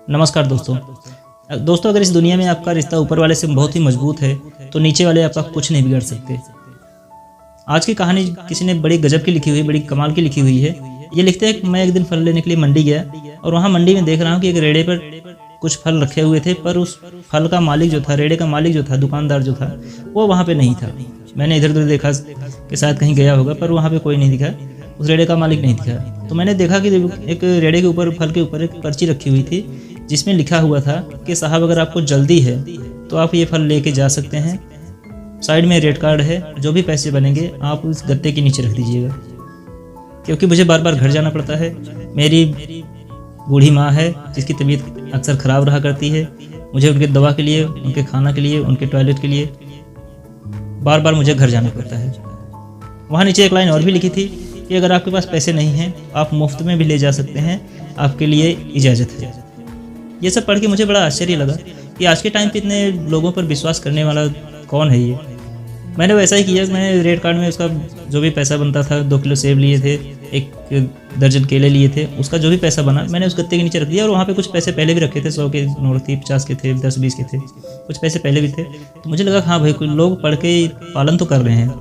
नमस्कार दोस्तों, अगर इस दुनिया में आपका रिश्ता ऊपर वाले से बहुत ही मजबूत है तो नीचे वाले आपका कुछ नहीं बिगाड़ सकते। आज की कहानी किसी ने बड़ी गजब की लिखी हुई, बड़ी कमाल की लिखी हुई है। ये लिखते हैं कि मैं एक दिन फल लेने के लिए मंडी गया और वहाँ मंडी में देख रहा हूँ कि एक रेड़े पर कुछ फल रखे हुए थे, पर उस फल का मालिक जो था, रेड़े का मालिक जो था, दुकानदार जो था, वो वहाँ पे नहीं था। मैंने इधर उधर देखा कि शायद कहीं गया होगा, पर वहाँ पे कोई नहीं दिखा, उस रेड़े का मालिक नहीं दिखा। तो मैंने देखा कि एक रेड़े के ऊपर, फल के ऊपर एक पर्ची रखी हुई थी जिसमें लिखा हुआ था कि साहब अगर आपको जल्दी है तो आप ये फल लेके जा सकते हैं, साइड में रेड कार्ड है, जो भी पैसे बनेंगे आप उस गत्ते के नीचे रख दीजिएगा। क्योंकि मुझे बार बार घर जाना पड़ता है, मेरी बूढ़ी माँ है जिसकी तबीयत अक्सर ख़राब रहा करती है, मुझे उनके दवा के लिए, उनके खाना के लिए, उनके टॉयलेट के लिए बार बार मुझे घर जाना पड़ता है। वहाँ नीचे एक लाइन और भी लिखी थी कि अगर आपके पास पैसे नहीं हैं आप मुफ्त में भी ले जा सकते हैं, आपके लिए इजाज़त है। ये सब पढ़ के मुझे बड़ा आश्चर्य लगा कि आज के टाइम पे इतने लोगों पर विश्वास करने वाला कौन है ये। मैंने वैसा ही किया, मैंने रेड कार्ड में उसका जो भी पैसा बनता था, 2 किलो सेब लिए थे, 1 दर्जन केले लिए थे, उसका जो भी पैसा बना मैंने उस गत्ते के नीचे रख दिया। और वहाँ पे कुछ पैसे पहले भी रखे थे, 100 के नोट थे, 50 के थे, 10-20 के थे, कुछ पैसे पहले भी थे। तो मुझे लगा हाँ भाई, कुछ लोग पढ़ के पालन तो कर रहे हैं,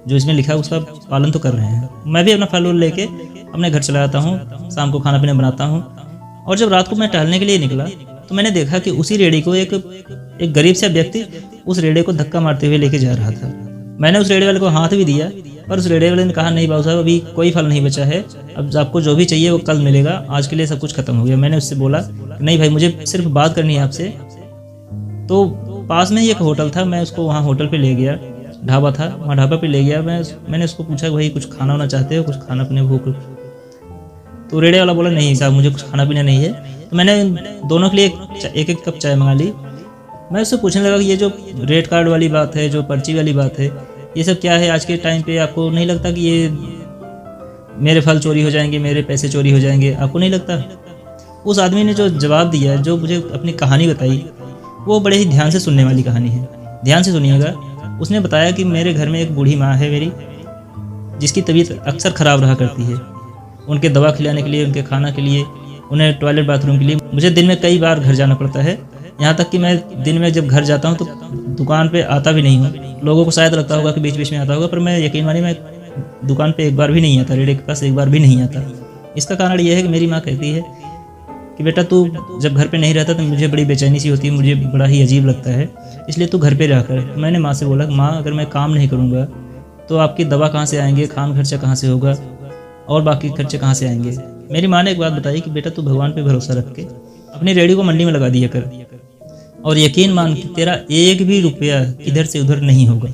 जो इसमें लिखा है उसका पालन तो कर रहे हैं। मैं भी अपना फल उल लेके अपने घर चला जाता हूँ, शाम को खाना पीना बनाता हूँ। और जब रात को मैं टहलने के लिए निकला तो मैंने देखा कि उसी रेड़ी को एक गरीब सा व्यक्ति उस रेड़े को धक्का मारते हुए लेके जा रहा था। मैंने उस रेड़े वाले को हाथ भी दिया, पर उस रेड़े वाले ने कहा नहीं बाबू साहब, अभी कोई फल नहीं बचा है, अब आपको जो भी चाहिए वो कल मिलेगा, आज के लिए सब कुछ खत्म हो गया। मैंने उससे बोला नहीं भाई, मुझे सिर्फ बात करनी है आपसे। तो पास में ही एक होटल था, मैं उसको वहाँ होटल पे ले गया, ढाबा था, वहाँ ढाबा पे ले गया। मैंने उसको पूछा भाई कुछ खाना वाना चाहते हो, कुछ खाना पीने भूख? तो रेड़े वाला बोला नहीं साहब, मुझे कुछ खाना पीना नहीं है। तो मैंने दोनों के लिए एक कप चाय मंगा ली। मैं उससे पूछने लगा कि ये जो रेड कार्ड वाली बात है, जो पर्ची वाली बात है, ये सब क्या है? आज के टाइम पे आपको नहीं लगता कि ये मेरे फल चोरी हो जाएंगे, मेरे पैसे चोरी हो जाएंगे? आपको नहीं लगता? उस आदमी ने जो जवाब दिया, जो मुझे अपनी कहानी बताई, वो बड़े ही ध्यान से सुनने वाली कहानी है। ध्यान से सुनिएगा। उसने बताया कि मेरे घर में एक बूढ़ी माँ है मेरी, जिसकी तबीयत अक्सर ख़राब रहा करती है। उनके दवा खिलाने के लिए, उनके खाना के लिए, उन्हें टॉयलेट बाथरूम के लिए मुझे दिन में कई बार घर जाना पड़ता है। यहाँ तक कि मैं दिन में जब घर जाता हूँ तो दुकान पे आता भी नहीं हूँ। लोगों को शायद लगता होगा कि बीच बीच में आता होगा, पर मैं यकीन मानिए मैं दुकान पे एक बार भी नहीं आता, रेड़े के पास एक बार भी नहीं आता। इसका कारण ये है कि मेरी माँ कहती है कि बेटा तू जब घर पे नहीं रहता तो मुझे बड़ी बेचैनी सी होती है, मुझे बड़ा ही अजीब लगता है, इसलिए तू घर पे रह कर। मैंने माँ से बोला माँ, अगर मैं काम नहीं करूँगा तो आपकी दवा कहाँ से आएंगे, खान खर्चा कहाँ से होगा, और बाकी खर्चे कहाँ से आएंगे? मेरी माँ ने एक बात बताई कि बेटा तू भगवान पे भरोसा रख के अपनी रेडी को मंडी में लगा दिया कर, और यकीन मान कि तेरा एक भी रुपया इधर से उधर नहीं होगा।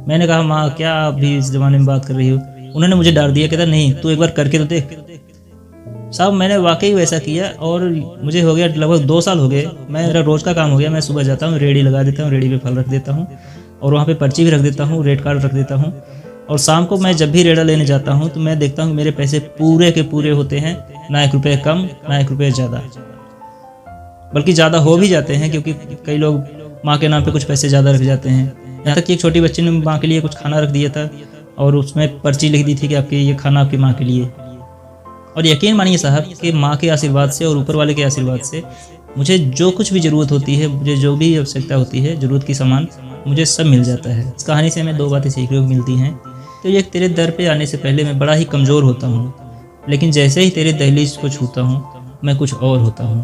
मैंने कहा माँ क्या आप भी इस ज़माने में बात कर रही हो? उन्होंने मुझे डांट दिया, कहता नहीं तू एक बार करके तो देख। साहब मैंने वाकई वैसा किया और मुझे हो गया लगभग 2 साल हो गए। मेरा रोज़ का काम हो गया, मैं सुबह जाता हूँ, रेडी लगा देता हूँ, रेडी पे फल रख देता हूँ और वहाँ पे पर्ची भी रख देता हूँ, रेड कार्ड रख देता हूँ। और शाम को मैं जब भी रेड़ा लेने जाता हूँ तो मैं देखता हूँ मेरे पैसे पूरे के पूरे होते हैं, ना 1 रुपये कम, ना 1 रुपये ज़्यादा, बल्कि ज़्यादा हो भी जाते हैं, क्योंकि कई लोग माँ के नाम पे कुछ पैसे ज़्यादा रख जाते हैं। यहाँ तक कि एक छोटी बच्ची ने माँ के लिए कुछ खाना रख दिया था और उसमें पर्ची लिख दी थी कि आपके ये खाना आपकी माँ के लिए। और यकीन मानिए साहब कि माँ के आशीर्वाद से और ऊपर वाले के आशीर्वाद से मुझे जो कुछ भी ज़रूरत होती है, मुझे जो भी आवश्यकता होती है, ज़रूरत की सामान, मुझे सब मिल जाता है। इस कहानी से हमें 2 बातें सीखने को मिलती हैं। तो ये तेरे दर पे आने से पहले मैं बड़ा ही कमज़ोर होता हूँ, लेकिन जैसे ही तेरे दहलीज को छूता हूँ मैं कुछ और होता हूँ।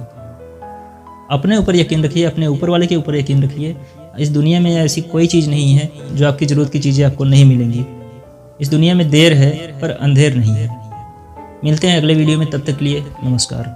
अपने ऊपर यकीन रखिए, अपने ऊपर वाले के ऊपर यकीन रखिए। इस दुनिया में ऐसी कोई चीज़ नहीं है जो आपकी ज़रूरत की चीज़ें आपको नहीं मिलेंगी। इस दुनिया में देर है पर अंधेर नहीं है। मिलते हैं अगले वीडियो में, तब तक के लिए नमस्कार।